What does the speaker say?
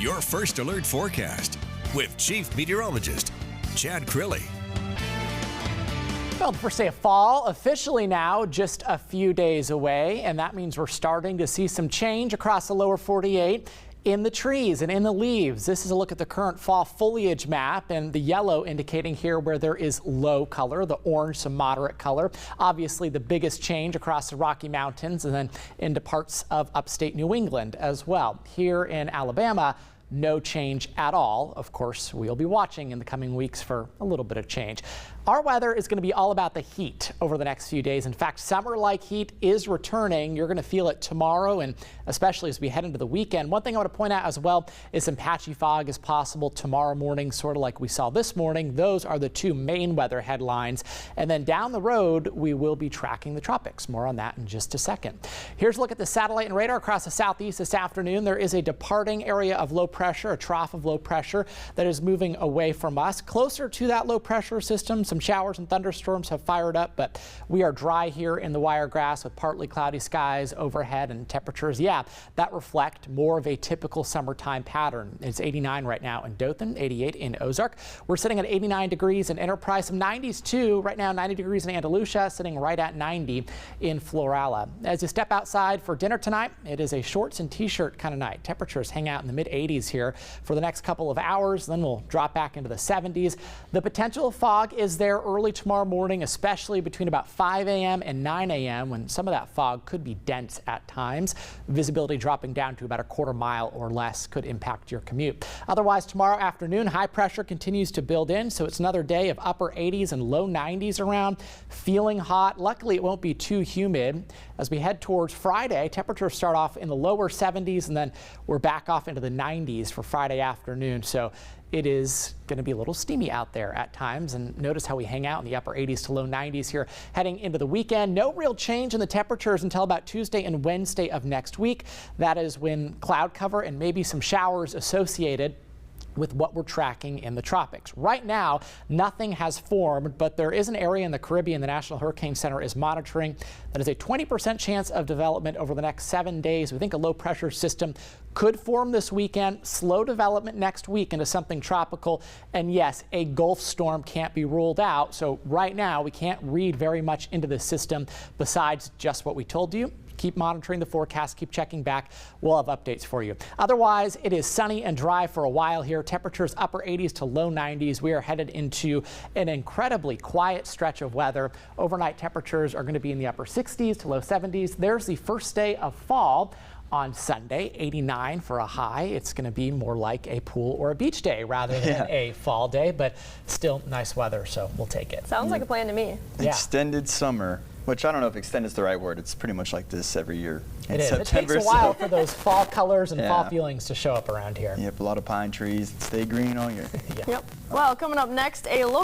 your first alert forecast with Chief Meteorologist Chad Crilly. Well, the first day of fall officially now just a few days away, and that means we're starting to see some change across the lower 48 in the trees and in the leaves. This is a look at the current fall foliage map, and the yellow indicating here where there is low color, the orange some moderate color. Obviously the biggest change across the Rocky Mountains and then into parts of upstate New England as well. Here in Alabama, no change at all. Of course, we'll be watching in the coming weeks for a little bit of change. Our weather is going to be all about the heat over the next few days. In fact, summer-like heat is returning. You're going to feel it tomorrow, and especially as we head into the weekend. One thing I want to point out as well is some patchy fog is possible tomorrow morning, sort of like we saw this morning. Those are the two main weather headlines. And then down the road, we will be tracking the tropics. More on that in just a second. Here's a look at the satellite and radar across the southeast this afternoon. There is a departing area of low pressure, a trough of low pressure that is moving away from us. Closer to that low pressure system, some showers and thunderstorms have fired up, but we are dry here in the Wiregrass with partly cloudy skies overhead and temperatures, that reflect more of a typical summertime pattern. It's 89 right now in Dothan, 88 in Ozark. We're sitting at 89 degrees in Enterprise, some 90s too. Right now 90 degrees in Andalusia, sitting right at 90 in Florala. As you step outside for dinner tonight, it is a shorts and t-shirt kind of night. Temperatures hang out in the mid 80s here for the next couple of hours, then we'll drop back into the 70s. The potential fog is there early tomorrow morning, especially between about 5 a.m. and 9 a.m. when some of that fog could be dense at times. Visibility dropping down to about a quarter mile or less could impact your commute. Otherwise, tomorrow afternoon, high pressure continues to build in, so it's another day of upper 80s and low 90s around. Feeling hot. Luckily, it won't be too humid. As we head towards Friday, temperatures start off in the lower 70s, and then we're back off into the 90s for Friday afternoon. So it is going to be a little steamy out there at times, and notice how we hang out in the upper 80s to low 90s here heading into the weekend. No real change in the temperatures until about Tuesday and Wednesday of next week. That is when cloud cover and maybe some showers associated with what we're tracking in the tropics. Right now, nothing has formed, but there is an area in the Caribbean the National Hurricane Center is monitoring that is a 20% chance of development over the next 7 days. We think a low pressure system could form this weekend, slow development next week into something tropical, and yes, a Gulf storm can't be ruled out. So right now, we can't read very much into the system besides just what we told you. Keep monitoring the forecast, keep checking back. We'll have updates for you. Otherwise, it is sunny and dry for a while here. Temperatures upper 80s to low 90s. We are headed into an incredibly quiet stretch of weather. Overnight temperatures are going to be in the upper 60s to low 70s. There's the first day of fall. On Sunday, 89 for a high. It's going to be more like a pool or a beach day rather than a fall day, but still nice weather, so we'll take it. Sounds like a plan to me. Extended summer, which I don't know if extended is the right word. It's pretty much like this every year. It is. September, it takes a while for those fall colors and fall feelings to show up around here. Yep, a lot of pine trees that stay green all year. Yep. Well, coming up next, a local